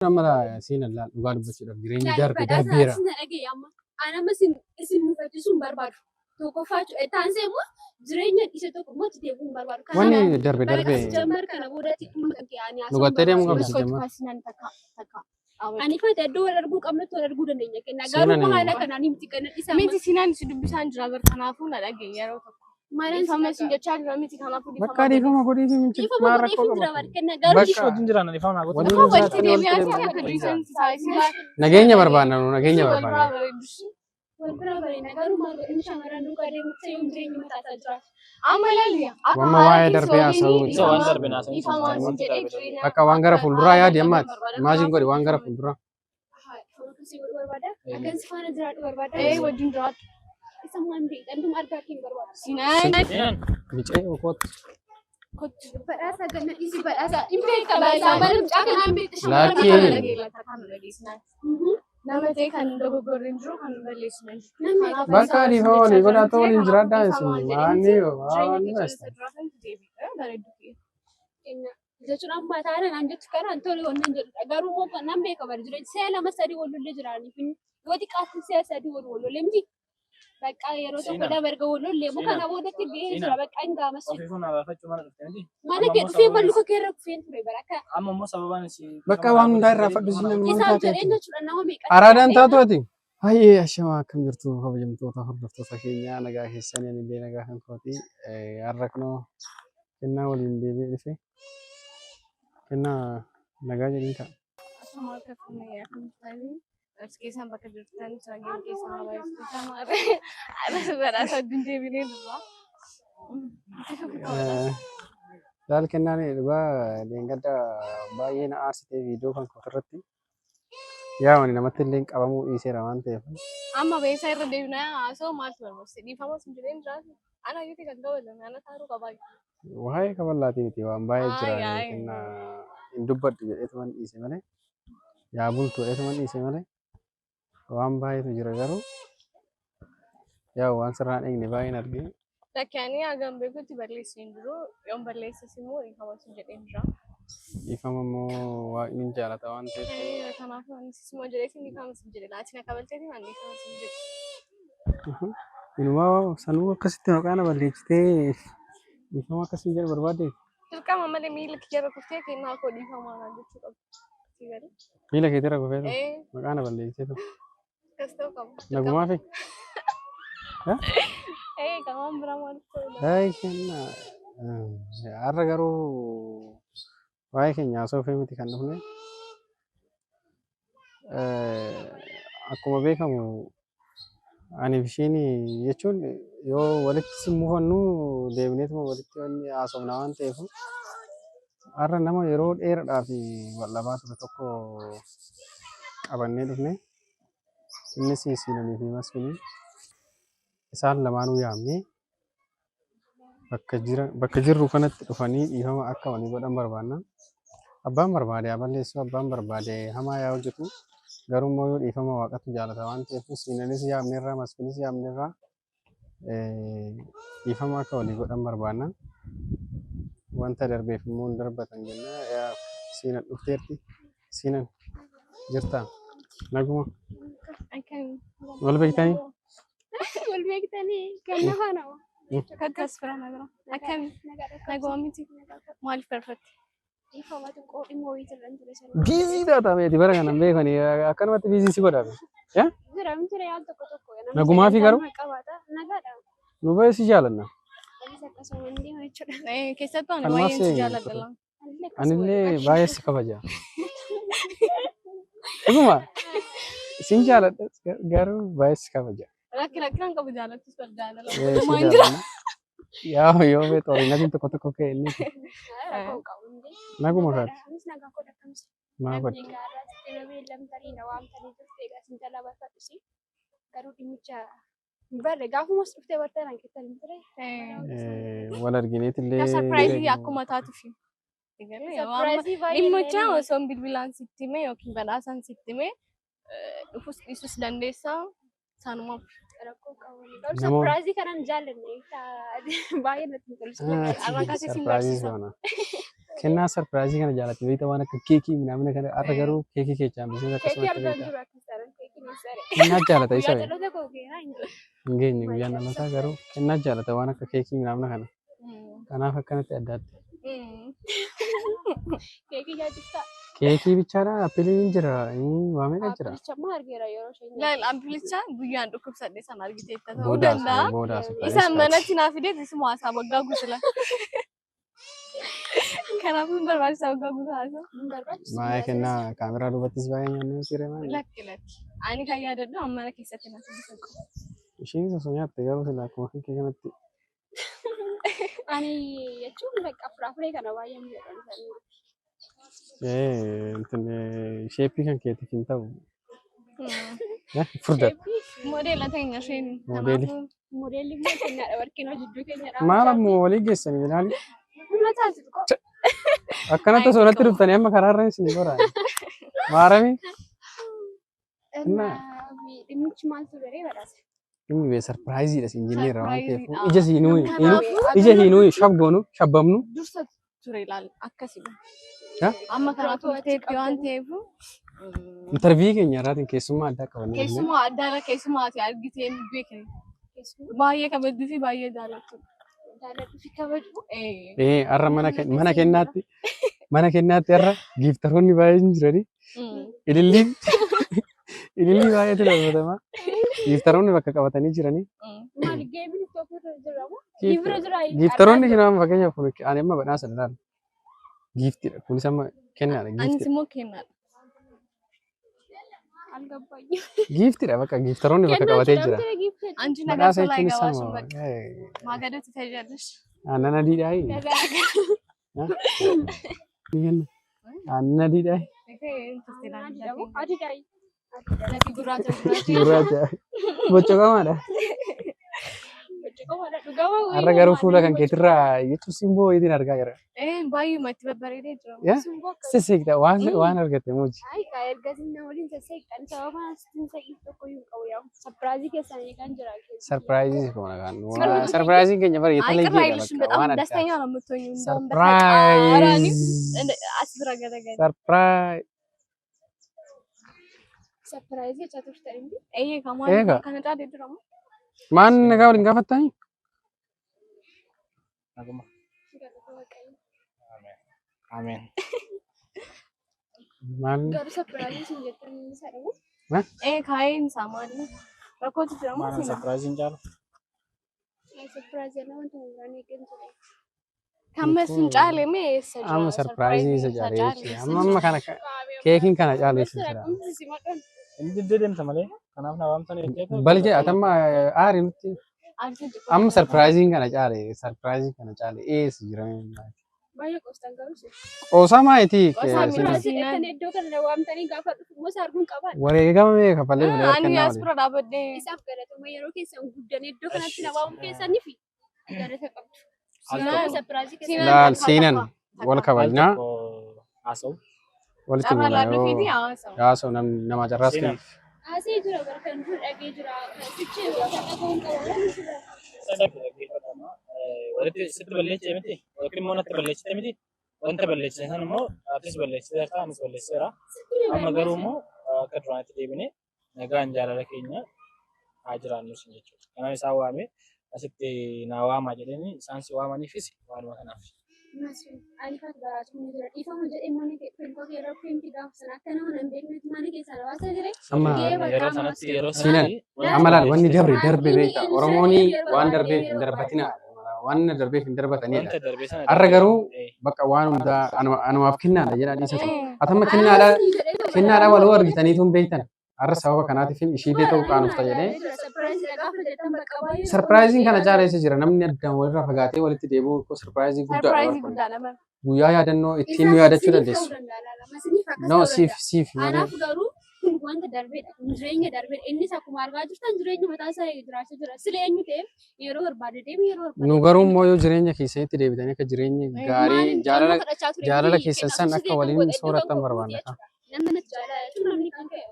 Nama seenaa laal dhugaa dubbachuudhaaf jireenya darbeera. Ana masin isin mufachiisuun barbaadu. Tokkoffaachu taansee immoo jireenya isa tokko immoo itti deebi'uun barbaadu. Wanni darbe Jambar kana boodatti dhugattee deemuu qabdi jambar. Ani fata iddoo wal arguu qabnatti wal arguu dandeenya kenna. Garuu haala kanaan himti kana dhiisaa. Miti sinaan si dubbisaan jira bar kanaafuu na dhagee yeroo tokko. Ifama sin jechaa jira miti kanaafuu dhiifama. Bakka dhiifama godhii fi miti maal rakkoo qaba. Bakka wajjin jiraan dhiifama godhu. Walitti deebi'aa akka dhiisan taasisa. Nageenya barbaadna nageenya barbaadna. Wal bira bareedina garuu maal godhin shamarran duukaa deemtee yoom jireenya mataasaa jiraatu. Amma laaliya. Wamma waa'ee darbee haasa'uu. Waan darbe naasa'uu. Bakka waan gara fuulduraa yaadi ammaati. Maashin godhi waan gara fuulduraa. Akkansi faana jiraadhu barbaada. Wajjin jiraatu. Isa waan beekandum argaa kee barbaadu. Sinaan. Micee okooti. Badhaasa ganna isi badhaasa. Imbe kabaasaa malee mucaa kanaan beekte shamarran Laakii. Nama ta'e kan dogoggorri jiru kan balleessu. Bakka dhiifama walii godhatoo waliin jiraadhaa isin maanni basta. Jechuun amma taanaan an jettu kanaan tole wannan jedhudha. Garuu immoo kan nan beeka bari jireenya si'a lama sadii wal lollee jiraaniif yoo xiqqaatti si'a sadii wal lollee miti. Bakka yeroo tokko dabarga wal lollee muka kana boodatti gahee jira bakka hin gaamas. Mana kee dhufee balluka kee irra kufeen ture baraka. Amma immoo sababaan isii. Bakka waan hundaa irraa fadhisu namni Isaan jedheen jechuudha nama meeqa. Araadaan taatuuti. Hayyee ashama akkam jirtu kabajamtoota hordoftoota keenyaa nagaa keessanii illee nagaa kan kooti har'a kunoo kennaa waliin deebi'ee dhufe kennaa nagaa jedhin ta'a. Asuma akka kunayyaa kan ta'anii as keessaan bakka jirtan saangeen keessaa hawaasa keessaa maarree alas badhaasa wajjin deebinee dhufa. Laal kennaan dhugaa leengadda baay'ee na aarsitee viidiyoo kan kootirratti yaa'u namatti illee qabamuu dhiiseera waan ta'eef. Amma beesaa irra deebinaa haasoo maaltu barbaachisa dhiifama sin jireen jiraatu ana yuuti kan gabalan ana taaruu qabaa. Waa'ee kabalaatii miti waan baay'ee jira kennaa hin dubbadhu jedheetuman dhiise malee yaa bultu jedheetuman dhiise malee waan baay'eetu jira garuu yaa'u waan sirraan eegne baay'een argee. Lakkaanii hagam beekutti balleessiin jiru yoon balleessas immoo dhiifama sin jedheen jira. Dhiifama immoo waaqni hin jaalata waan ta'eef. Kanaafuu anis immoo jedheetiin dhiifama sin jedhe laatiin akka balteetiin ani dhiifama sin jedhe. Inumaa sanuu akkasitti maqaan balleessitee dhiifama akkasii jedhu barbaadde. Dirqama malee miila kiyyaarra kuftee kennaa koo dhiifamaa naan jechuu qabdi. Miila keetirra kufee maqaan balleessitee ture. Akkas ta'uu qaba. Nagumaa fi. Kamaan biraa maaliif ta'uu Daa'ii kennaa har'a garuu waa'ee keenya haasoo fi miti kan dhufne akkuma beekamu ani fi ishiin jechuun yoo walitti simmuufannu deebineetuma walitti wanni haasofna waan ta'eef har'a nama yeroo dheeraadhaaf wallabaa ture tokko qabannee dhufne innis siinanii fi masfinii isaan lamaanuu yaamnee bakka jirru kanatti dhufanii dhiifama akka walii godhan barbaanna. Abbaan barbaade haa balleessu abbaan barbaade hamaa yaa hojjetu garuu immoo yoo dhiifama waaqatu jaalata waan ta'eef siinanis yaamneerraa masfinis yaamneerraa dhiifama akka walii godhan barbaanna. Wanta darbeef immoo hin darbatan jenna siinan dhufteerti siinan jirtaa naguma wal beektanii. Wal beektanii kenna faana. Kakkas fira nagara. Akkami naguma miti maaliif barbaadde? Dhiifama xiqqoo dhimma wayii irra ture sana. Biizii taata beeti bara kana beekanii akkanumatti biizii si godhame. Jira miti yaal tokko tokko. Nagumaa fi garuu. Nagaadha. Nu baay'ee si jaalanna. Anis akkasuma hin deema jechuudha. Keessattuu ani baay'een si jaalladha. Anillee baay'ee si kabaja. Dhuguma sin jaaladha garuu baay'ee si kabaja. Rakkinaan qabu jaalattus wal jaalala. Yaa yoo beektu nagaan tokko tokko ka'e inni. Naguma kaati. Anis nagaa koo dakkamsa. Maa godhe. Namni lamtarii na waamtanii turte egaa sin jalaa barbaadhusi. Garuu dhimmicha barre gaafumas dhuftee bartee naan qixxan hin ture. Wal argineetillee. Sarpiraayizii akkuma taatuuf. Dhimmicha osoo bilbilaan sitti himee yookiin badhaasaan sitti himee dhufus dhiisus dandeessaa. Sanumaaf rakkoo qabu. Sarpiraayizii kanaan jaallanne baay'ee natti tolchite. Sarpiraayizii sana. kennaa sarpiraayizii kana jaalatti beektaa waan akka keekii midhaan kana har'a garuu keekii keechaa hambisee Keekii akkasumatti argaa beektaa. jiru akka sarara keekii ni sare. Kennaa jaalata isa Guyyaa dhaloota koo keenyaa hin jiru. hin geenye guyyaan dhalotaa garuu kennaa jaalata waan akka keekii midhaan kana. Kanaaf akkanatti addaatti. Keekii nyaachiftaa. Keekii bichaadha appiliin jira waa meeqa jira. Appilicha argeera yeroo isheen Laal amplicha guyyaan dhukkubsadhe san argiteetta ta'uu Boodaas danda'a. boodaas. Isaan manatti naaf fidee isuma haasaa waggaa guutuu la. Kanaafuu hin barbaachisaa waggaa guutuu haasaa. hin barbaachisu. Maayee kennaa kaameraa duubattis baay'ee nyaannee siree maali. Lakki lakki. Ani kan yaadadhu amma mana keessatti naaf fidee. Ishiin osoo nyaatte garuu sila akkuma kee kanatti. Ani jechuun bakka firaafiree kana baay'ee miidhagan. Sheeppii kan keetiif hin ta'u. Furdaa. Modeela teenya isheen. Modeeli. Modeelli immoo keenyadha warqinoo jidduu keenyadha. Maal ammoo walii geessanii ilaali. Humna taasisu qofa. Akkanatti osoo natti dhuftanii amma karaarra isin goraani. Maarami. Dhimmichi maaltu baree badhaase? Inni bee sarpiraayiziidha siin jennee irraa waan ta'eef ija hiinuu shabgoonu shabbamnu. Dursa ture ilaal akkasii. Ha? Amma kanaatu teeppii waan ta'eef Intarviyii keenya irraatiin keessummaa addaa qabanne. keessumaa addaarra keessumaa ati argitee beekne. Baay'ee kabajuu fi baay'ee jaallattu. Jaalladhu fi kabaju. Har'a mana kennaatti har'a giiftaroonni baay'een jiranii. Ilillii baay'eetu dabalatamaa. Giiftaroonni bakka qabatanii jiranii. Maali geemiin tokko jiramu? Giifira jira. Giiftaroonni jiran fakkeenyaaf ani amma badhaasa ilaala. Giiftidha. Kunis amma kennaadha. Anis immoo kennaadha. Algabbaayyu. Giiftidha bakka giiftaroonni bakka qabatee jira. Anji nagaa Badhaasa tolaa jechuunis egaa ammoo bakka. Maagadooti tajaajilas. aannan adiidhaayi. Aannan adiidhaayi. Adiidhaayi. Nati gurraacha gurraacha. Gurraacha. Bocoqamaadha. Har'a garuu fuula kan keetirraa jechuun simboo wayiitiin argaa jira. Baay'ee itti babbareedee jira. Sisseeqxa waan argatte muuji. Ergasii waliin sasseeqxan sababa asiin sa'ii tokko hin qabu yaa sarpiraayizii keessan eegan jira. Sarpiraayizii kuma nagaan. Sarpiraayiziin keenya bara Ay የተለየ ቅራይልሽ ነው። በጣም ዋን ደስተኛ ነው የምትሆኚው። እንደውም ሰርፕራይዝ አስብረገረገ ሰርፕራይዝ Sarpiraayizii jechatu ta'e inni. ከማን ከነጣ ደድረሙ ማን ነጋው ልንጋፈታኝ Naguma. Amen. ማን Garuu sarpiraayizii siin jettan isa dhabu. ካይን ሳማኒ ረኮት ደግሞ Mana surprising jalo. Sarpiraayizii nama wanti muraan eegan ture. ከመስን ጫሌሜ ሰጃ amma sarpiraayizii isa jaalee amma kana keekiin kana caalessu jira. Indi dedemta malee. Kanaaf na waamtan eegdee. Bal jedha atamma aari nutti amma sarpiraayiziin kana caale sarpiraayizii kana caale eessa jira. Baay'ee qoostan garuu si. Qoosaa maayitii Sarpiraayizii jettan iddoo kana waamtanii gaafa dhufu immoo saarguun qaban. wareegama mee kafalee bilee አኒ kennaa አስፕራ ዳበደ Isaaf galatuma yeroo keessan guddan iddoo kanatti na waamu keessanii fi galata qabdu. Sarpiraayizii keessan. laal seenan wal kabajnaa Haasa'u. walitti ጫራ ላሉ mul'aa ፊቲ yoo አዋሰው yaasoo nama carraas Seenan. Asii jira barkan dur dhagee jira. Sichi wata qabuun qabu. Walitti sitti balleessee miti. Yookiin immoo natti balleessite miti. Wanta balleessite san immoo atis balleessite harkaa anis balleesseera. Amma garuu immoo akka duraanitti deebinee nagaan jaalala keenya haa jiraannu sin jechuudha. Kanaaf isaan waamee asitti naa waamaa jedhanii isaan si waamaniifis waanuma kanaaf. Ani kan garaatu ni jira. Dhiifama jedhee mana keessatti yeroo keemti gaafa sana akka nama nan beeknetti mana keessaa hawaasa jire. amma Yeroo sanatti yeroo Siinan, amma laal wanni darbe beekta Oromooni waan darbeef hin darbatina waan darbeef hin darbatanidha. wanta darbee sana Har'a garuu bakka waan hundaa anumaaf kennaadha jedhaa dhiisatu. Atamma kennaadha waloo argitaniitu hin beektan. Har'a sababa kanaatiif ishiilee ta'uu qaanufta jedhee sarpiraayiziin kana caaleessa jira namni addaan walirraa fagaatee walitti deebi'u sarpiraayizii ሰርፕራይዝ guddaadha. ጉዳ ነበር Guyyaa yaadannoo ittiin nu yaadachuu dandeessu. No siif Kanaaf garuu kun wanta darbeedha. Jireenya darbeedha. Innis akkuma argaa jirtan jireenya mataa isaa jiraachaa jira. Sila eenyu ta'e yeroo barbaade deemi yeroo barbaade. nu garuu immoo yoo jireenya keessanitti deebitanii akka jireenya gaarii jaalala keessan san akka waliin sooratan barbaanna. Namni natti jaalala namni kan ta'e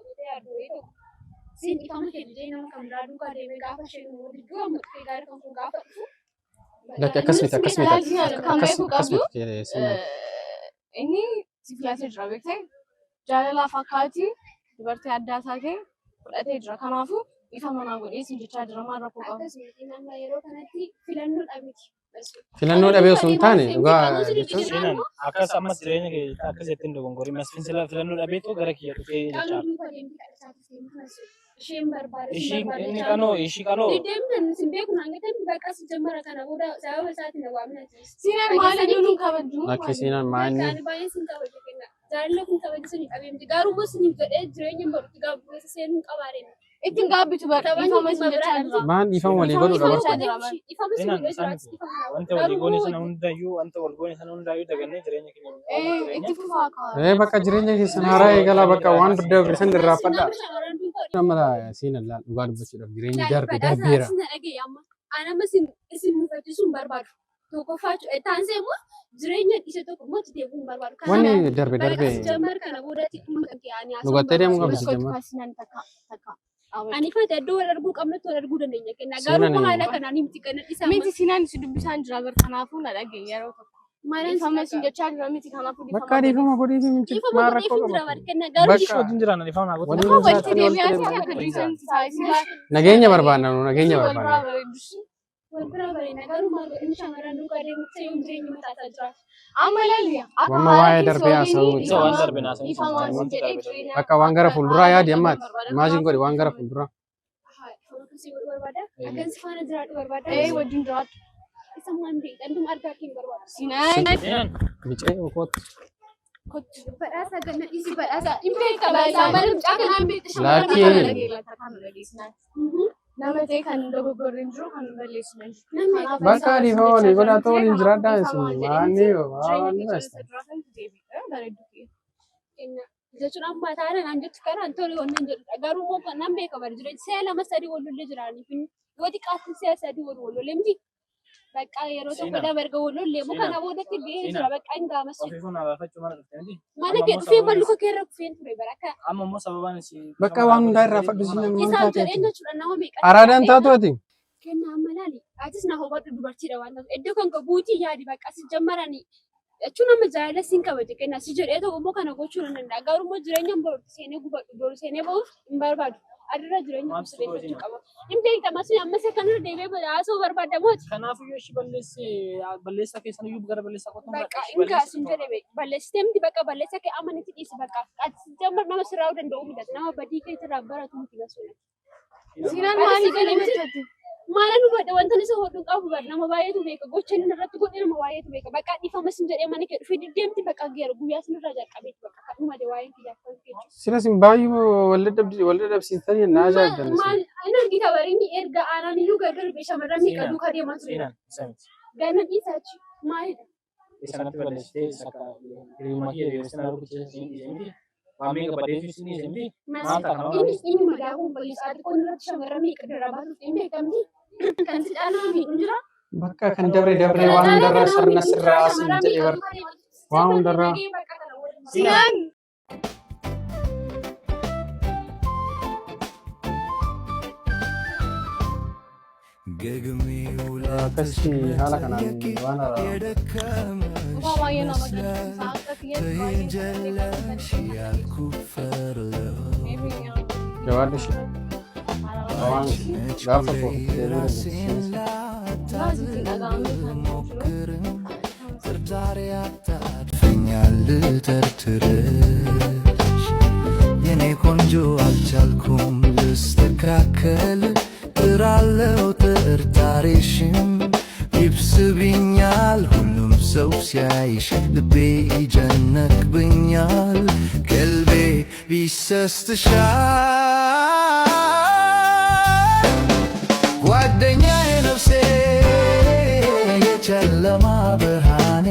siin ifama kennee nama kan biraa duukaa deemee gaafa isheen gidduu amma dhufee gaarii kan kun gaafa dhufu. Akkasumatti inni si filatee jira beektee jaalalaaf akkaatii dubartii addaa taatee fudhatee jira. Kanaafuu ifa manaa godhee sin jechaa jira maal rakkoo qabu. Akkasumas nama yeroo kanatti filannoo dhabiti. Filannoo dhabee osoo hin taane dhugaa jechuun Seenaan akkas ammas jireenya kee akkas jettiin dogongorii masfiin sila filannoo dhabeetu gara kiyya dhufee jechaa. Isheen barbaade. Inni kanoo ishii kanoo. Deemtan sin beeku naangetan bakka si jammara kana booda sababa isaatiin na waamina. Siinaan maal iddoo kabaju? akka seenaan maanni Kan baay'ee sin kabaju kenna. Jaalala kun kabaju sin dhabeemti. Garuu immoo sin godhee jireenya barutti gaabbuusa seenuun qabaareen. Ittiin gaabbitu bakka ifama sin jechaa jira. maan dhiifama walii godhu qaba. Wanta walii goone sana hundayyuu dagannee jireenya keenya. Itti fufaa kaa. Bakka jireenya keessan haaraa eegalaa bakka waan duddaa birsan irraafadhaa. Amma seenaan laal dhugaa dubbachuudhaaf jireenyi darbeera. Anama isin mufachiisuun barbaadu. Tokkoffaa taansee immoo jireenya isa tokko immoo itti deebi'uun barbaadu. Wanni darbe Jammar kana boodatti dhimma kan ta'anii dhugattee deemuu qabdi jammar. Ani fata iddoo wal arguu qabnatti wal arguu dandeenya kenna. Garuu haala kanaan miti kan isaa. Miti siinaan si dubbisaan jira bar kanaafuu na dhagee yeroo tokko. Ifama sin jechaa jira miti kanaafuu Bakka dhiifama godhii fi miti maal rakkoo qaba. Bakka wajjin jiraan dhiifama naa godhu. walitti deebi'aa si akka dhiisan taasisaa. Nageenya barbaanna nageenya barbaanna. Wal bira bareedina garuu maal godhini shamarran duukaa deemutti yoo jireenya mataasaa jira. Amma ilaali. Wamma waa'ee darbee haasa'uu. Isa waan darbe naasanii Bakka waan gara fuulduraa yaadi ammaati. Maasiin godhe waan gara fuulduraa. Akkasii godhu barbaada. Akkansi faana jiraadhu barbaada. Wajjin jiraatu. Isa waan beektan argaa keenya barbaada. Siinaan. Micee okooti. Badhaasa ganna isi badhaasa. Imbeeka badhaasa malee mucaa kanaan beekta shamarran Nama ta'e kan dogoggorri hin jiru kan balleessu hin jiru. Bakka dhiifama walii godhatoo waliin jiraadhaa isin maanni jechuun amma taane naan jettu kanaan tole wannan jedhudha. Garuu immoo nan beeka bari jireenya si'a lama sadii wal lollee jiraaniif yoo xiqqaatti si'a sadii wal lollee miti. Bakka yeroo tokko dabarga wal lollee muka na boodatti gahee jira bakka hin gaamas. Mana kee dhufee malluka kee irra kufeen ture bara akka. Amma immoo sababaan bakka waan hundaa irraa fadhu si namni Isaan jedheen jechuudha nama meeqa. araadaan taatu ati. Kenna amma laali. Atis na hubadhu dubartiidha waan ta'eef iddoo kan buutii yaadi bakka si jammaranii. Jechuun amma jaalala siin kabaje kenna si jedhee tokko immoo kana gochuu nan danda'a. Garuu immoo jireenya boru seenee gubadhu boru seenee bahuuf hin barbaadu. Adirra jireenya sirreeffachuu qaba. Hin beekama sun amma isa kanarra deebi'ee haasa'uu barbaadamooti. Kanaafuu yoo ishee balleessaa keessan iyyuu gara balleessaa qotuun Bakka ingaa sun jedhee balleessitee miti bakka balleessaa kee amanitti dhiisi bakka ati jammar nama sirraa'uu danda'u midhata nama badii keessarraa baratu miti basuudha. Siinaan maali galee machatti? Maala nu godhe wanta isa hodhuun qabu bara nama baay'eetu beeka gocha inni irratti godhe nama baay'eetu beeka bakka dhiifama sin jedhee mana kee dhufee deddeemti bakka geera guyyaa sin irraa jalqabeeti bakka kan dhumade waa'een kiyyaafaa jechuudha. Sila sin baay'ee walda dhabsiisanii naa jaaddan. Maal inni argita barinni erga aanaan iyyuu gargar bee shamarran miiqa duukaa deemaa ture. Ganna dhiisaachi maalidha? Sanatti balleessitee hiriyummaa kee deebisanii arguutti siin waan meeqa badeessu siin dhiyeessanii maal ta'a Inni madaabuun balleessaa xiqqoon irratti shamarran miiqa dirraa baasuuf hin beekamti. Kan si caalaa miidhu jira. Bakka kan dabre waan hundarraa sirna sirraa asin jedhee bar waan hundarraa. Siinaan. Akkasii haala kanaan waan haaraa. Waa baay'ee nama gaddisiisa. Akka kiyyatti Jawaaddu ishee. Waan gaafa koo deebi'uu dandeessu. የኔ ቆንጆ አልቻልኩም ልስተካከል እራለው ጥርጣሬሽም ይብስብኛል ሁሉም ሰው ሲያይሽ ልቤ ይጨነቅብኛል ቀልቤ ቢሰስትሻል ጓደኛዬ ነፍሴ የጨለማ ብርሃኔ